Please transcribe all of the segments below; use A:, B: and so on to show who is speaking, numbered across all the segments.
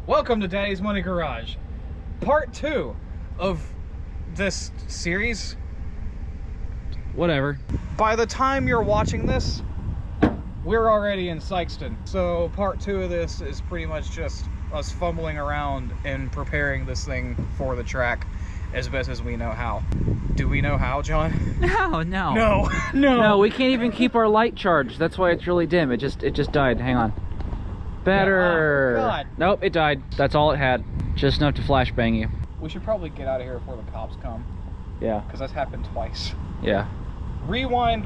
A: Welcome to Daddy's Money Garage, part 2 of this series. Whatever. By the time you're watching this, we're already in Sikeston. So part 2 of this is pretty much just us fumbling around and preparing this thing for the track as best as we know how. Do we know how, John?
B: No, we can't even keep our light charged. That's why it's really dim. It just died. Hang on. Better.
A: Yeah, oh, God.
B: Nope, it died. That's all it had. Just enough to flashbang you.
A: We should probably get out of here before the cops come.
B: Yeah.
A: Because that's happened twice.
B: Yeah.
A: Rewind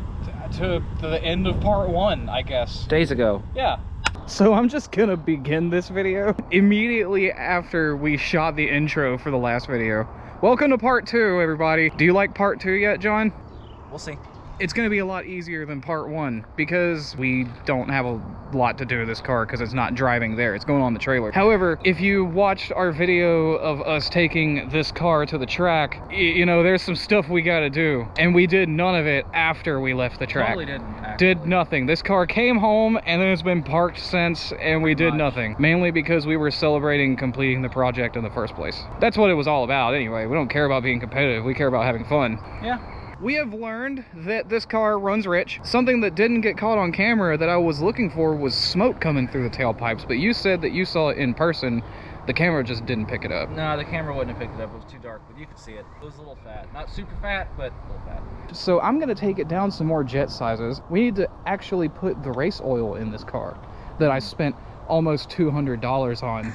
A: to the end of part 1, I guess.
B: Days ago.
A: Yeah. So I'm just gonna begin this video immediately after we shot the intro for the last video. Welcome to part 2, everybody. Do you like part 2 yet, John?
B: We'll see.
A: It's gonna be a lot easier than part 1 because we don't have a lot to do with this car because it's not driving there, it's going on the trailer. However, if you watched our video of us taking this car to the track, you know, there's some stuff we gotta do, and we did none of it after we left the track.
B: Totally didn't, actually.
A: Did nothing. This car came home and then it's been parked since, and we did nothing. Mainly because we were celebrating completing the project in the first place. That's what it was all about anyway. We don't care about being competitive, we care about having fun.
B: Yeah.
A: We have learned that this car runs rich. Something that didn't get caught on camera that I was looking for was smoke coming through the tailpipes, but you said that you saw it in person. The camera just didn't pick it up.
B: No, the camera wouldn't have picked it up. It was too dark, but you could see it. It was a little fat. Not super fat, but a little fat.
A: So I'm gonna take it down some more jet sizes. We need to actually put the race oil in this car that I spent almost $200 on.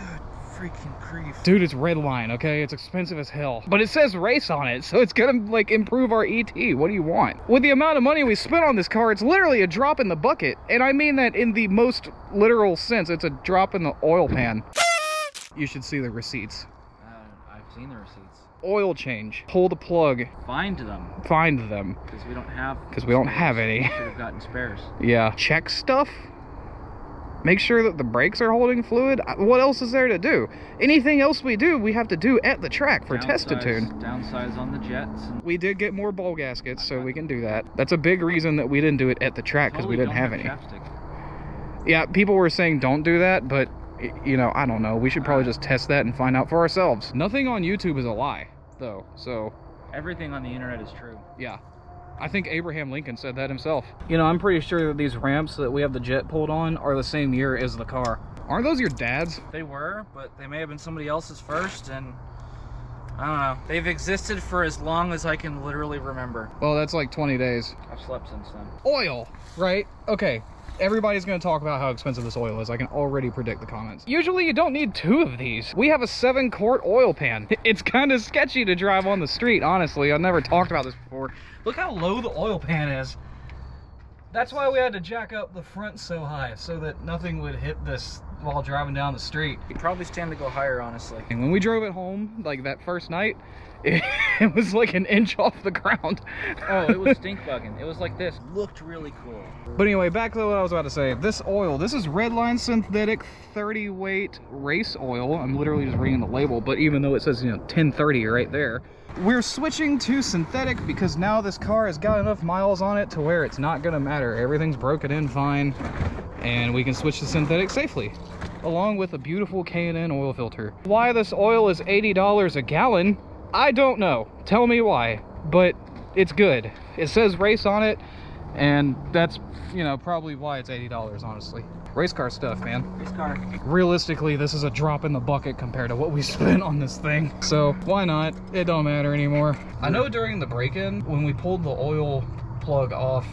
B: Freaking grief.
A: Dude, it's red line, okay? It's expensive as hell. But it says race on it, so it's gonna, like, improve our ET. What do you want? With the amount of money we spent on this car, it's literally a drop in the bucket. And I mean that in the most literal sense. It's a drop in the oil pan. You should see the receipts.
B: I've seen the receipts.
A: Oil change. Pull the plug.
B: Find them.
A: Find them.
B: Because we don't have...
A: Because we don't have any.
B: Should have gotten spares.
A: Yeah. Check stuff. Make sure that the brakes are holding fluid. What else is there to do? Anything else we do, we have to do at the track for test to tune.
B: Downsize on the jets. And
A: We did get more ball gaskets, so we can do that. That's a big reason that we didn't do it at the track, because we didn't have any. Yeah, people were saying don't do that, but, you know, I don't know. We should probably just test that and find out for ourselves. Nothing on YouTube is a lie, though, so...
B: Everything on the internet is true.
A: Yeah. I think Abraham Lincoln said that himself. You know, I'm pretty sure that these ramps that we have the jet pulled on are the same year as the car. Aren't those your dad's?
B: They were, but they may have been somebody else's first, and I don't know. They've existed for as long as I can literally remember.
A: Well, that's like 20 days.
B: I've slept since then.
A: Oil, right? Okay. Everybody's going to talk about how expensive this oil is. I can already predict the comments. Usually you don't need 2 of these. We have a 7-quart oil pan. It's kind of sketchy to drive on the street, honestly. I've never talked about this before. Look how low the oil pan is. That's why we had to jack up the front so high, so that nothing would hit this while driving down the street.
B: You probably stand to go higher, honestly.
A: And when we drove it home, like that first night, it was like an inch off the ground.
B: Oh, it was stink bugging. It was like this. Looked really cool.
A: But anyway, back to what I was about to say. This oil, this is Redline Synthetic 30 weight race oil. I'm literally just reading the label, but even though it says, you know, 1030 right there. We're switching to synthetic because now this car has got enough miles on it to where it's not gonna matter. Everything's broken in fine, and we can switch to synthetic safely, along with a beautiful K&N oil filter. Why this oil is $80 a gallon, I don't know. Tell me why, but it's good. It says race on it, and that's, you know, probably why it's $80, honestly. Race car stuff, man.
B: Race car.
A: Realistically, this is a drop in the bucket compared to what we spent on this thing. So why not? It don't matter anymore. I know during the break-in, when we pulled the oil plug off,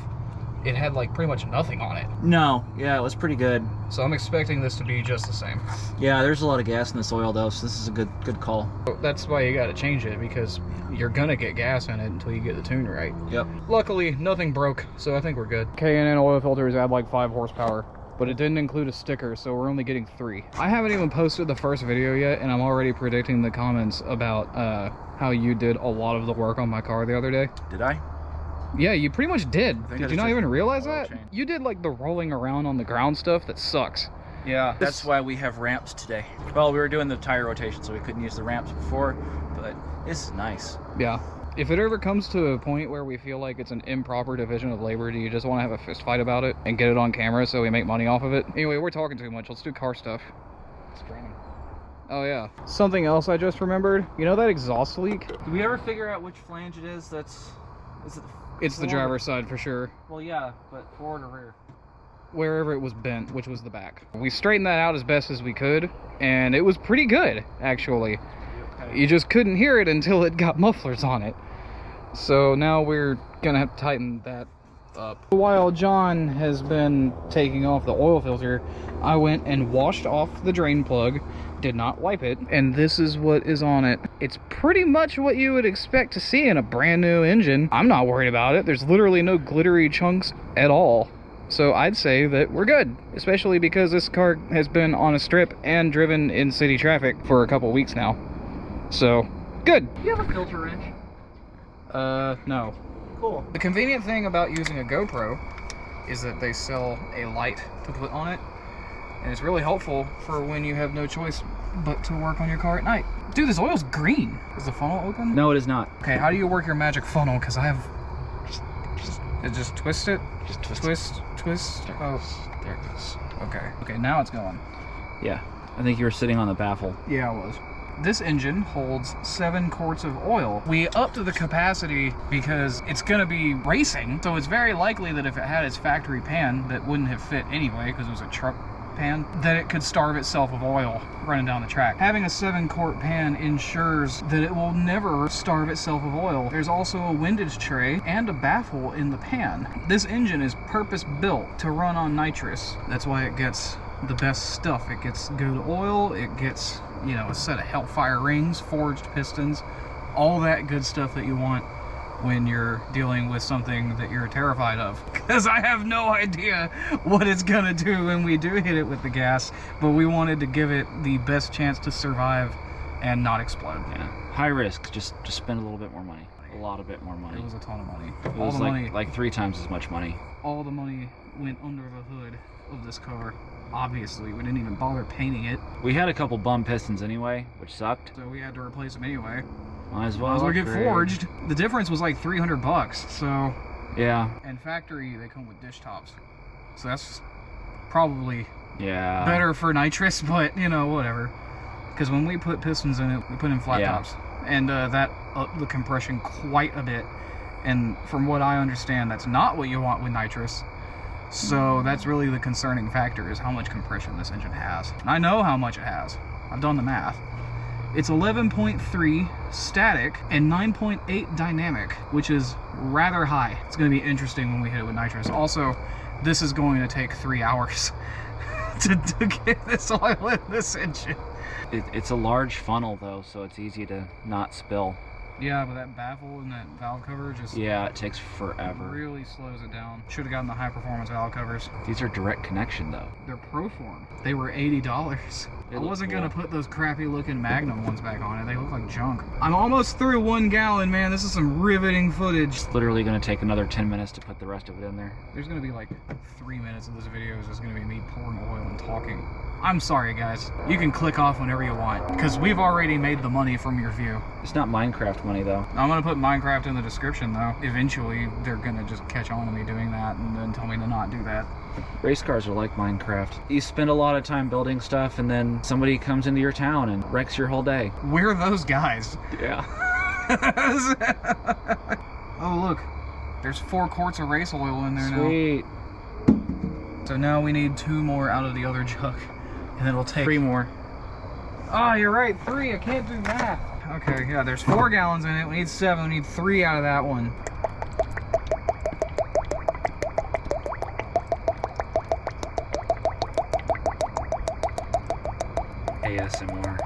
A: it had like pretty much nothing on it.
B: No, yeah, it was pretty good.
A: So I'm expecting this to be just the same.
B: Yeah, there's a lot of gas in this oil though, so this is a good call.
A: That's why you gotta change it, because you're gonna get gas in it until you get the tune right.
B: Yep.
A: Luckily, nothing broke, so I think we're good. K&N oil filters add like 5 horsepower. But it didn't include a sticker, so we're only getting 3. I haven't even posted the first video yet, and I'm already predicting the comments about how you did a lot of the work on my car the other day.
B: Did I?
A: Yeah, you pretty much did. Did you not even realize that?
B: Chain.
A: You did like the rolling around on the ground stuff that sucks.
B: Yeah, that's why we have ramps today. Well, we were doing the tire rotation, so we couldn't use the ramps before, but this is nice.
A: Yeah. If it ever comes to a point where we feel like it's an improper division of labor, do you just want to have a fist fight about it and get it on camera so we make money off of it? Anyway, we're talking too much. Let's do car stuff. It's draining. Oh yeah. Something else I just remembered. You know that exhaust leak?
B: Did we ever figure out which flange it is?
A: It's the driver's side for sure.
B: Well, yeah, but forward or rear?
A: Wherever it was bent, which was the back. We straightened that out as best as we could, and it was pretty good, actually. Okay. You just couldn't hear it until it got mufflers on it. So now we're gonna have to tighten that up. While John has been taking off the oil filter, I went and washed off the drain plug, did not wipe it, and this is what is on it. It's pretty much what you would expect to see in a brand new engine. I'm not worried about it. There's literally no glittery chunks at all. So I'd say that we're good, especially because this car has been on a strip and driven in city traffic for a couple weeks now. So, good.
B: Do you have a filter wrench?
A: No.
B: Cool.
A: The convenient thing about using a GoPro is that they sell a light to put on it, and it's really helpful for when you have no choice but to work on your car at night. Dude, this oil's green. Is the funnel open?
B: No, it is not.
A: Okay, how do you work your magic funnel? Because I have... Just twist it?
B: Just
A: Twist. Oh, there it goes. Okay, now it's going.
B: Yeah, I think you were sitting on the baffle.
A: Yeah, I was. This engine holds 7 quarts of oil. We upped the capacity because it's gonna be racing, so it's very likely that if it had its factory pan that wouldn't have fit anyway because it was a truck pan, that it could starve itself of oil running down the track. Having a 7-quart pan ensures that it will never starve itself of oil. There's also a windage tray and a baffle in the pan. This engine is purpose-built to run on nitrous. That's why it gets the best stuff. It gets good oil, it gets, you know, a set of Hellfire rings, forged pistons, all that good stuff that you want when you're dealing with something that you're terrified of. Because I have no idea what it's gonna do when we do hit it with the gas, but we wanted to give it the best chance to survive and not explode.
B: Yeah. High risk, just spend a little bit more money. A lot of bit more money.
A: It was a ton of money.
B: It was like 3 times as much money.
A: All the money went under the hood of this car. Obviously, we didn't even bother painting it.
B: We had a couple bum pistons anyway, which sucked.
A: So we had to replace them anyway.
B: Might as well
A: get forged. The difference was like $300, so...
B: Yeah.
A: And factory, they come with dish tops. So that's probably
B: Yeah.
A: better for nitrous, but you know, whatever. Because when we put pistons in it, we put in flat tops, and that upped the compression quite a bit. And from what I understand, that's not what you want with nitrous. So that's really the concerning factor, is how much compression this engine has. And I know how much it has. I've done the math. It's 11.3 static and 9.8 dynamic, which is rather high. It's going to be interesting when we hit it with nitrous. Also, this is going to take 3 hours to get this oil in this engine.
B: It's a large funnel though, so it's easy to not spill.
A: Yeah, but that baffle and that valve cover just...
B: Yeah, it takes forever.
A: Really slows it down. Should have gotten the high performance valve covers.
B: These are direct connection though.
A: They're Proform. They were $80. I wasn't gonna put those crappy looking Magnum ones back on it. They look like junk. I'm almost through 1 gallon, man. This is some riveting footage.
B: It's literally gonna take another 10 minutes to put the rest of it in there.
A: There's gonna be like 3 minutes of this video is just gonna be me pouring oil and talking. I'm sorry, guys. You can click off whenever you want, because we've already made the money from your view.
B: It's not Minecraft money though.
A: I'm gonna put Minecraft in the description though. Eventually, they're gonna just catch on to me doing that and then tell me to not do that.
B: Race cars are like Minecraft. You spend a lot of time building stuff and then somebody comes into your town and wrecks your whole day.
A: We're those guys.
B: Yeah.
A: Oh look, there's 4 quarts of race oil in there now.
B: Sweet.
A: So now we need 2 more out of the other jug, and it'll take
B: 3 more.
A: Oh, you're right, 3. I can't do math. Okay, yeah, there's 4 gallons in it. We need 7. We need 3 out of that one.
B: ASMR.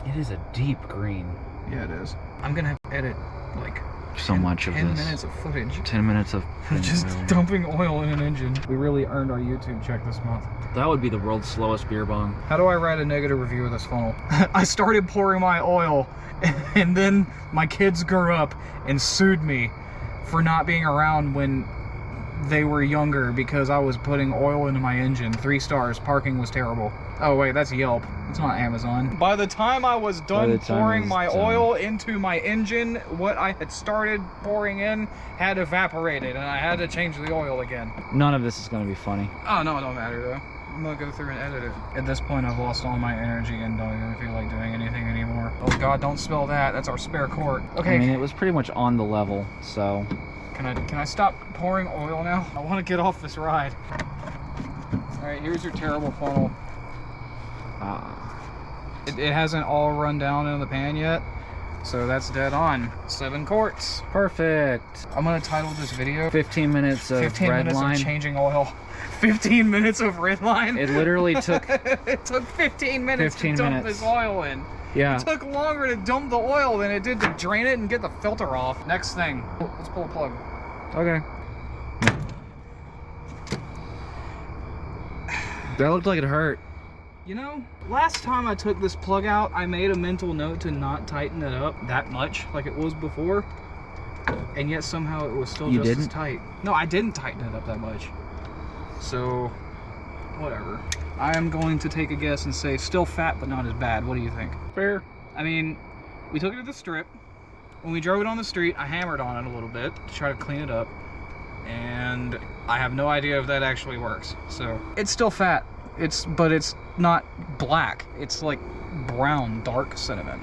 B: It is a deep green.
A: Yeah, it is. I'm gonna have to edit like
B: so much of
A: 10
B: this.
A: 10 minutes of footage.
B: 10 minutes of
A: just dumping oil in an engine. We really earned our YouTube check this month.
B: That would be the world's slowest beer bong.
A: How do I write a negative review of this funnel? I started pouring my oil, and then my kids grew up and sued me for not being around when they were younger because I was putting oil into my engine. 3 stars. Parking was terrible. Oh wait, that's Yelp. It's not Amazon. By the time I was done pouring my oil into my engine, what I had started pouring in had evaporated, and I had to change the oil again.
B: None of this is going to be funny.
A: Oh, no, it don't matter though. I'm gonna go through and edit it. At this point, I've lost all my energy and don't even feel like doing Oh God, don't spill that. That's our spare quart. Okay.
B: I mean, it was pretty much on the level, so.
A: Can I stop pouring oil now? I want to get off this ride. All right, here's your terrible funnel. It hasn't all run down in the pan yet, so that's dead on. 7 quarts.
B: Perfect.
A: I'm gonna title this video
B: 15 minutes of
A: 15
B: red
A: minutes
B: line.
A: of changing oil. 15 minutes of red line.
B: It literally took
A: it took 15 minutes
B: 15
A: to dump
B: minutes.
A: this oil in.
B: Yeah.
A: It took longer to dump the oil than it did to drain it and get the filter off. Next thing, let's pull a plug.
B: Okay. That looked like it hurt.
A: You know, last time I took this plug out, I made a mental note to not tighten it up that much like it was before. And yet somehow it was still just as tight. No, I didn't tighten it up that much. So, whatever. I am going to take a guess and say still fat but not as bad. What do you think?
B: Fair.
A: I mean, we took it to the strip. When we drove it on the street, I hammered on it a little bit to try to clean it up. And I have no idea if that actually works. So, it's still fat. But it's not black. It's like brown, dark cinnamon.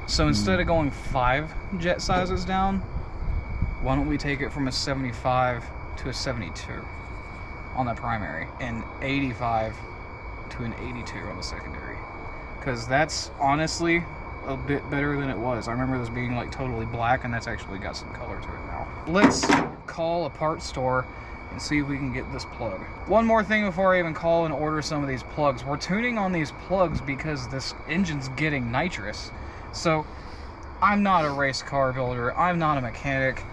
A: So instead of going 5 jet sizes down, why don't we take it from a 75 to a 72 on the primary and 85 to an 82 on the secondary? Because that's honestly a bit better than it was. I remember this being like totally black, and that's actually got some color to it now. Let's call a parts store and see if we can get this plug. One more thing before I even call and order some of these plugs. We're tuning on these plugs because this engine's getting nitrous. So I'm not a race car builder, I'm not a mechanic,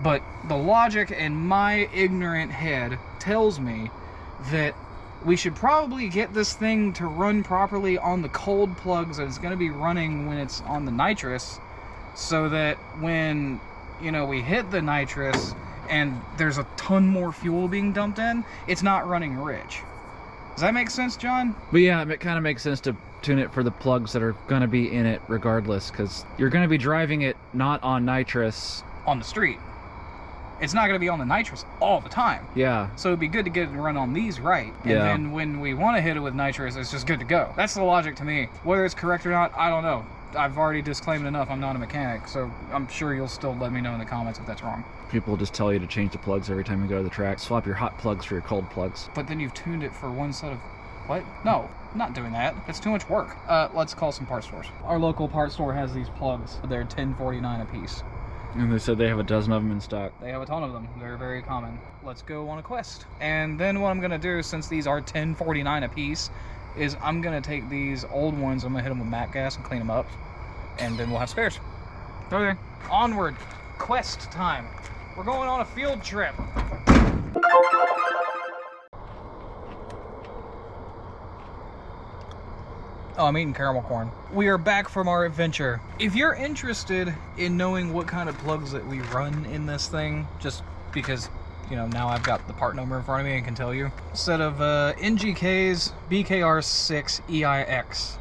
A: but the logic in my ignorant head tells me that we should probably get this thing to run properly on the cold plugs that it's going to be running when it's on the nitrous, so that when, you know, we hit the nitrous and there's a ton more fuel being dumped in, it's not running rich. Does that make sense, John?
B: But yeah, it kind of makes sense to tune it for the plugs that are going to be in it regardless, because you're going to be driving it not on nitrous.
A: On the street. It's not going to be on the nitrous all the time.
B: Yeah.
A: So it'd be good to get it and run on these right. And then when we want to hit it with nitrous, it's just good to go. That's the logic to me. Whether it's correct or not, I don't know. I've already disclaimed enough, I'm not a mechanic, so I'm sure you'll still let me know in the comments if that's wrong.
B: People just tell you to change the plugs every time you go to the track. Swap your hot plugs for your cold plugs.
A: But then you've tuned it for one set of... What? No, I'm not doing that. That's too much work. Let's call some parts stores. Our local parts store has these plugs. They're $10.49 a piece.
B: And they said they have a dozen of them in stock.
A: They have a ton of them. They're very common. Let's go on a quest. And then what I'm going to do, since these are $10.49 a piece, is I'm going to take these old ones, I'm going to hit them with matte gas and clean them up, and then we'll have spares. Okay. Onward. Quest time. We're going on a field trip. Oh, I'm eating caramel corn. We are back from our adventure. If you're interested in knowing what kind of plugs that we run in this thing, just because, you know, now I've got the part number in front of me and can tell you. Instead of NGK's BKR6 EIX.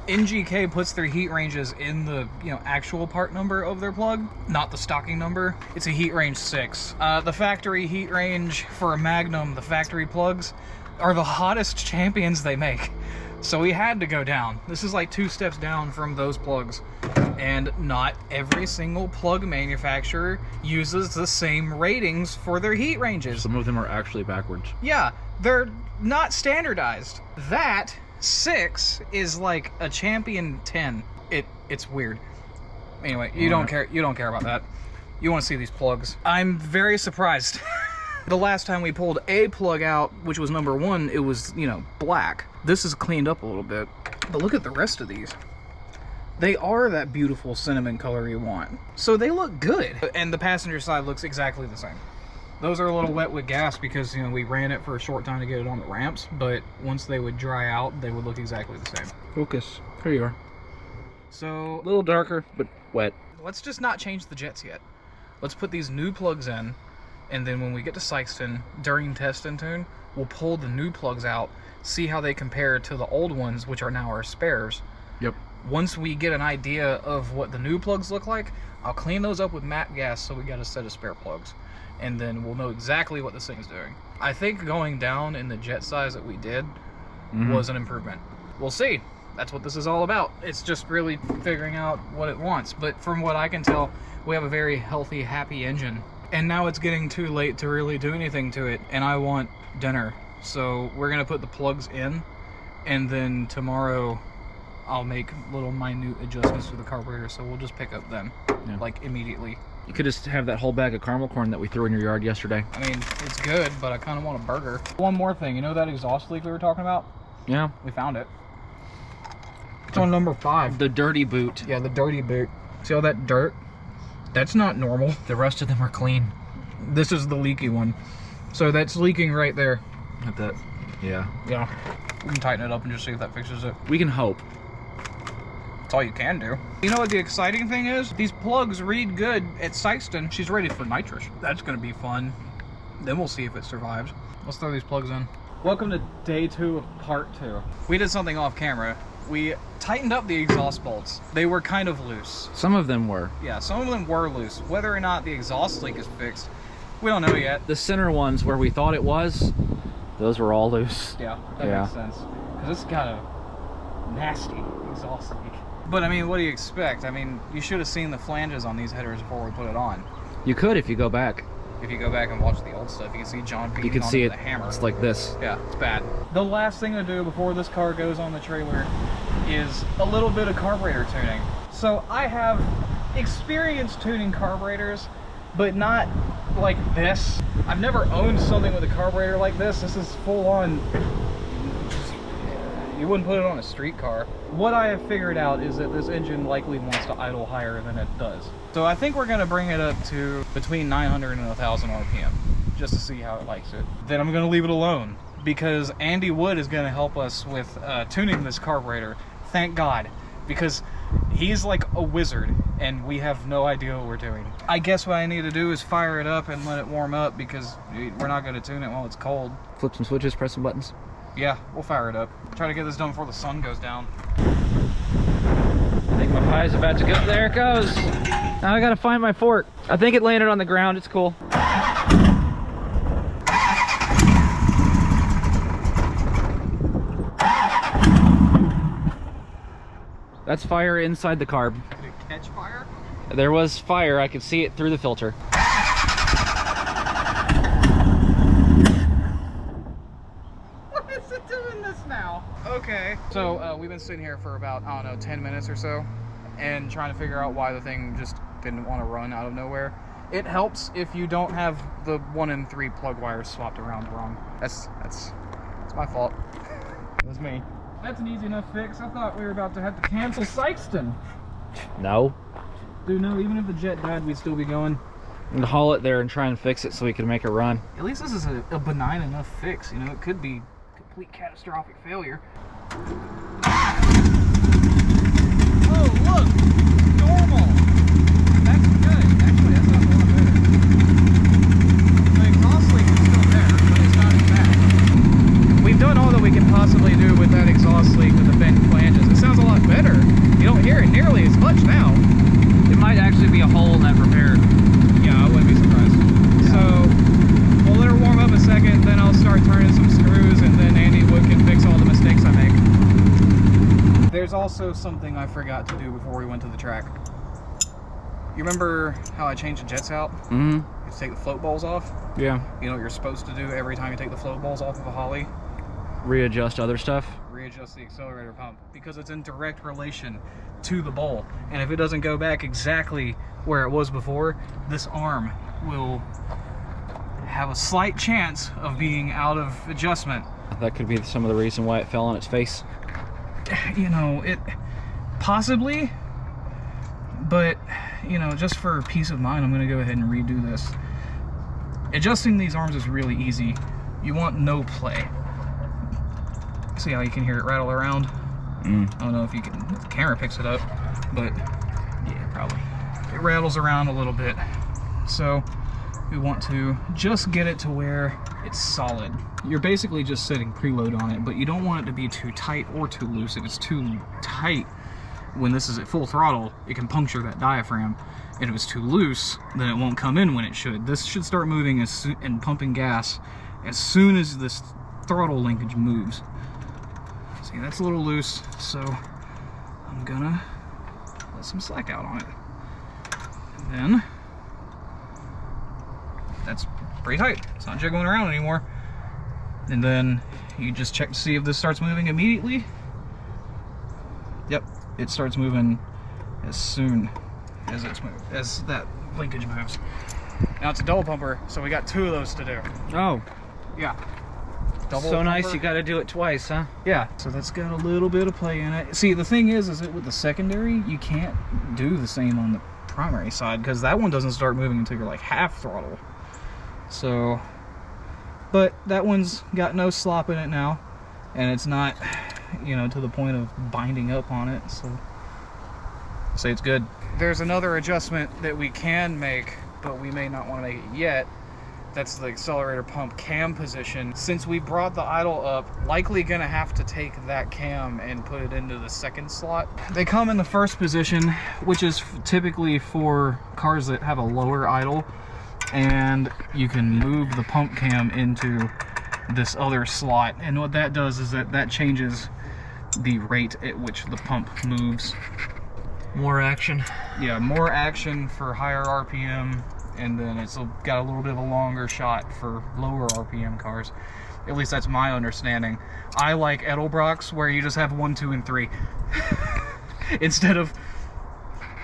A: NGK puts their heat ranges in the, you know, actual part number of their plug, not the stocking number. It's a heat range 6. The factory heat range for a Magnum, the factory plugs, are the hottest champions they make. So we had to go down. This is like 2 steps down from those plugs. And not every single plug manufacturer uses the same ratings for their heat ranges.
B: Some of them are actually backwards.
A: Yeah, they're not standardized. That 6 is like a champion 10. It's weird. Anyway, you don't care about that. You want to see these plugs. I'm very surprised. The last time we pulled a plug out, which was number 1, it was, you know, black. This is cleaned up a little bit. But look at the rest of these. They are that beautiful cinnamon color you want. So they look good. And the passenger side looks exactly the same. Those are a little wet with gas because, you know, we ran it for a short time to get it on the ramps, but once they would dry out, they would look exactly the same.
B: Focus. Here you are.
A: So,
B: A little darker, but wet.
A: let's just not change the jets yet. Let's put these new plugs in, and then when we get to Sikeston, during test and tune, we'll pull the new plugs out, see how they compare to the old ones, which are now our spares.
B: Yep.
A: Once we get an idea of what the new plugs look like, I'll clean those up with matte gas so we got a set of spare plugs. And then we'll know exactly what this thing is doing. I think going down in the jet size that we did was an improvement. We'll see. that's what this is all about. It's just really figuring out what it wants. But from what I can tell, we have a very healthy, happy engine. And now it's getting too late to really do anything to it, and I want dinner. So we're gonna put the plugs in, and then tomorrow I'll make little minute adjustments to the carburetor, so we'll just pick up then, like immediately.
B: You could just have that whole bag of caramel corn that we threw in your yard yesterday.
A: I mean, it's good, but I kind of want a burger. One more thing, you know that exhaust leak we were talking about?
B: Yeah.
A: We found it. It's on number 5.
B: The dirty boot.
A: Yeah, the dirty boot. See all that dirt? That's not normal.
B: The rest of them are clean.
A: This is the leaky one. So that's leaking right there.
B: At that. Yeah.
A: Yeah. We can tighten it up and just see if that fixes it.
B: We can hope.
A: That's all you can do. You know what the exciting thing is? These plugs read good at Sikeston. She's ready for nitrous. That's gonna be fun. Then we'll see if it survives. Let's throw these plugs in. Welcome to day 2 of part 2. We did something off camera. We tightened up the exhaust bolts. They were kind of loose.
B: Some of them were.
A: Yeah, some of them were loose. Whether or not the exhaust leak is fixed, we don't know yet.
B: The center ones where we thought it was, those were all loose.
A: Yeah, that makes sense. Because it's got a nasty exhaust leak. But I mean, what do you expect? I mean, you should have seen the flanges on these headers before we put it on.
B: You could if you go back.
A: If you go back and watch the old stuff, you can see John beating
B: you can
A: on
B: see
A: it
B: it.
A: with a hammer.
B: It's like this.
A: Yeah, it's bad. The last thing to do before this car goes on the trailer is a little bit of carburetor tuning. So I have experience tuning carburetors, but not like this. I've never owned something with a carburetor like this. This is full on. You wouldn't put it on a street car. What I have figured out is that this engine likely wants to idle higher than it does. So I think we're gonna bring it up to between 900 and 1,000 RPM, just to see how it likes it. Then I'm gonna leave it alone, because Andy Wood is gonna help us with tuning this carburetor. Thank God, because he's like a wizard, and we have no idea what we're doing. I guess what I need to do is fire it up and let it warm up, because we're not gonna tune it while it's cold.
B: Flip some switches, press some buttons.
A: Yeah, we'll fire it up. Try to get this done before the sun goes down.
B: I think my pie's about to go. There it goes. Now I gotta find my fork. I think it landed on the ground. It's cool. That's fire inside the carb.
A: Did it catch fire?
B: There was fire. I could see it through the filter.
A: Okay, so we've been sitting here for about, I don't know, 10 minutes or so, and trying to figure out why the thing just didn't want to run out of nowhere. It helps if you don't have the 1 and 3 plug wires swapped around wrong. That's my fault. It was me. That's an easy enough fix. I thought we were about to have to cancel Sikeston.
B: No.
A: Dude, no, even if the jet died, we'd still be going.
B: And haul it there and try and fix it so we can make a run.
A: At least this is a benign enough fix, you know. It could be complete catastrophic failure. Oh, look! Normal! That's good. Actually, that's not a lot better. The exhaust leak is still there, but it's not as bad. We've done all that we can possibly do with that exhaust leak with the bent flanges. It sounds a lot better. You don't hear it nearly as much now.
B: It might actually be a hole in that repair.
A: Yeah, I wouldn't be surprised. Yeah. So, we'll let her warm up a second, then I'll start turning some screws, and then Andy Wood can fix all the mistakes I make. There's also something I forgot to do before we went to the track. You remember how I changed the jets out?
B: Mm-hmm.
A: You have to take the float balls off?
B: Yeah.
A: You know what you're supposed to do every time you take the float balls off of a Holly?
B: Readjust other stuff.
A: Readjust the accelerator pump, because it's in direct relation to the bowl. And if it doesn't go back exactly where it was before, this arm will have a slight chance of being out of adjustment.
B: That could be some of the reason why it fell on its face.
A: You know, it possibly, but you know, just for peace of mind, I'm gonna go ahead and redo this. Adjusting these arms is really easy. You want no play. See how you can hear it rattle around? I don't know if you can, if the camera picks it up, but yeah, probably. It rattles around a little bit. So we want to just get it to where it's solid. You're basically just setting preload on it, but you don't want it to be too tight or too loose. If it's too tight, when this is at full throttle, it can puncture that diaphragm. And if it's too loose, then it won't come in when it should. This should start moving and pumping gas as soon as this throttle linkage moves. See, that's a little loose, so I'm gonna let some slack out on it. And then, that's pretty tight. It's not jiggling around anymore. And then you just check to see if this starts moving immediately. Yep, it starts moving as soon as as that linkage moves. Now it's a double pumper, so we got 2 of those to do.
B: Oh.
A: Yeah. Double
B: so
A: pumper.
B: nice, you got to do it twice, huh?
A: Yeah, so that's got a little bit of play in it. See, the thing is that with the secondary, you can't do the same on the primary side, because that one doesn't start moving until you're like half throttle. So, but that one's got no slop in it now, and it's not, you know, to the point of binding up on it, so I'd say it's good. There's another adjustment that we can make, but we may not want to make it yet. That's the accelerator pump cam position. Since we brought the idle up, likely gonna have to take that cam and put it into the second slot. They come in the first position, which is typically for cars that have a lower idle, and you can move the pump cam into this other slot. And what that does is that changes the rate at which the pump moves.
B: More action.
A: Yeah, more action for higher RPM. And then it's got a little bit of a longer shot for lower RPM cars. At least that's my understanding. I like Edelbrock's, where you just have 1, 2, and 3. Instead of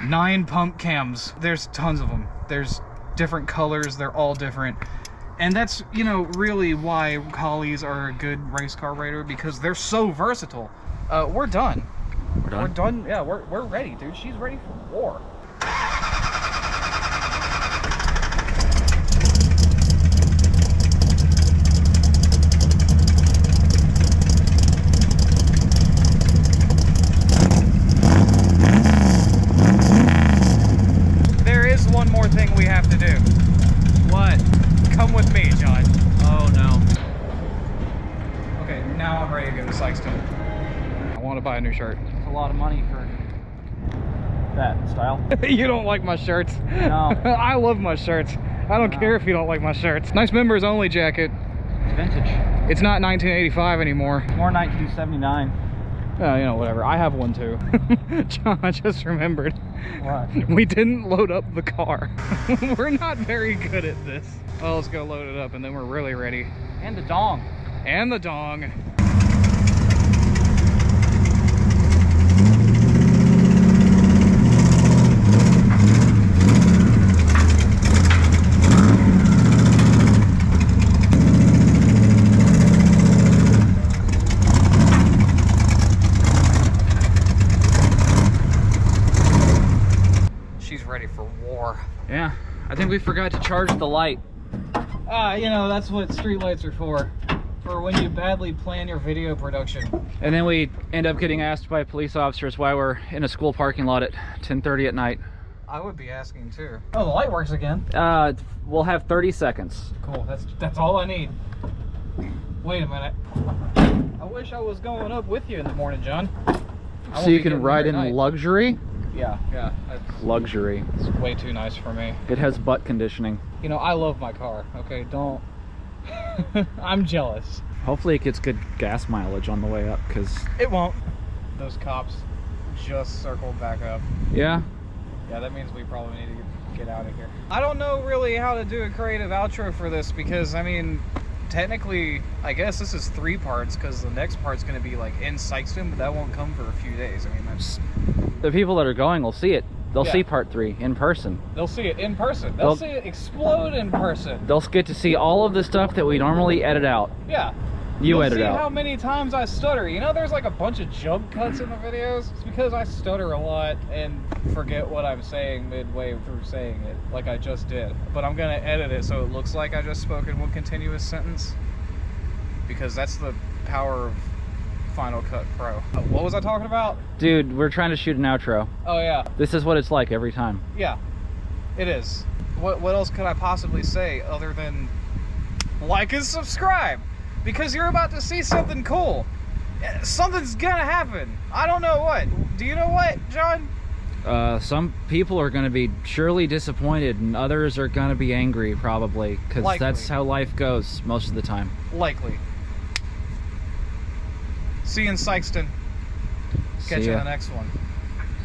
A: 9 pump cams. There's tons of them. There's different colors, they're all different. And that's, you know, really why Collies are a good race carburetor, because they're so versatile. We're done.
B: We're done?
A: We're done, yeah, we're ready, dude. She's ready for war. One more thing we have to do.
B: What?
A: Come with me, John.
B: Oh no.
A: Okay, now I'm ready to go to Sikeston. I want to buy a new shirt.
B: It's a lot of money for that style.
A: You don't like my shirts?
B: No.
A: I love my shirts. I don't care if you don't like my shirts. Nice members only jacket.
B: It's vintage.
A: It's not 1985 anymore.
B: More 1979.
A: Oh, you know, whatever. I have one too. John, I just remembered.
B: What?
A: We didn't load up the car. We're not very good at this. Well, let's go load it up and then we're really ready.
B: And the dong.
A: And the dong. Ready for war.
B: Yeah, I think we forgot to charge the light.
A: You know, that's what street lights are for when you badly plan your video production.
B: And then we end up getting asked by police officers why we're in a school parking lot at 10:30 at night.
A: I would be asking too. Oh, the light works again.
B: We'll have 30 seconds.
A: Cool, that's all I need. Wait a minute. I wish I was going up with you in the morning, John.
B: So you can ride in luxury?
A: Yeah, that's
B: luxury.
A: It's way too nice for me.
B: It has butt conditioning.
A: You know, I love my car. Okay, don't. I'm jealous.
B: Hopefully it gets good gas mileage on the way up, because
A: it won't. Those cops just circled back up.
B: Yeah?
A: Yeah, that means we probably need to get out of here. I don't know really how to do a creative outro for this, because, I mean, technically, I guess this is 3 parts, because the next part's going to be, like, in Sikeston, but that won't come for a few days. I mean, that's...
B: The people that are going will see it. They'll
A: Yeah.
B: see part 3 in person.
A: They'll see it in person. They'll see it explode in person.
B: They'll get to see all of the stuff that we normally edit out.
A: Yeah.
B: You edit
A: see
B: out.
A: How many times I stutter. You know, there's like a bunch of jump cuts in the videos. It's because I stutter a lot and forget what I'm saying midway through saying it, like I just did. But I'm gonna edit it so it looks like I just spoke in one continuous sentence, because that's the power of Final Cut Pro. What was I talking about?
B: Dude, we're trying to shoot an outro.
A: Oh yeah.
B: This is what it's like every time.
A: Yeah, it is. What else could I possibly say other than like and subscribe? Because you're about to see something cool. Something's gonna happen. I don't know what. Do you know what, John?
B: Some people are going to be surely disappointed, and others are going to be angry, probably, because that's how life goes most of the time.
A: Likely. See you in Sikeston. Catch you in the next one.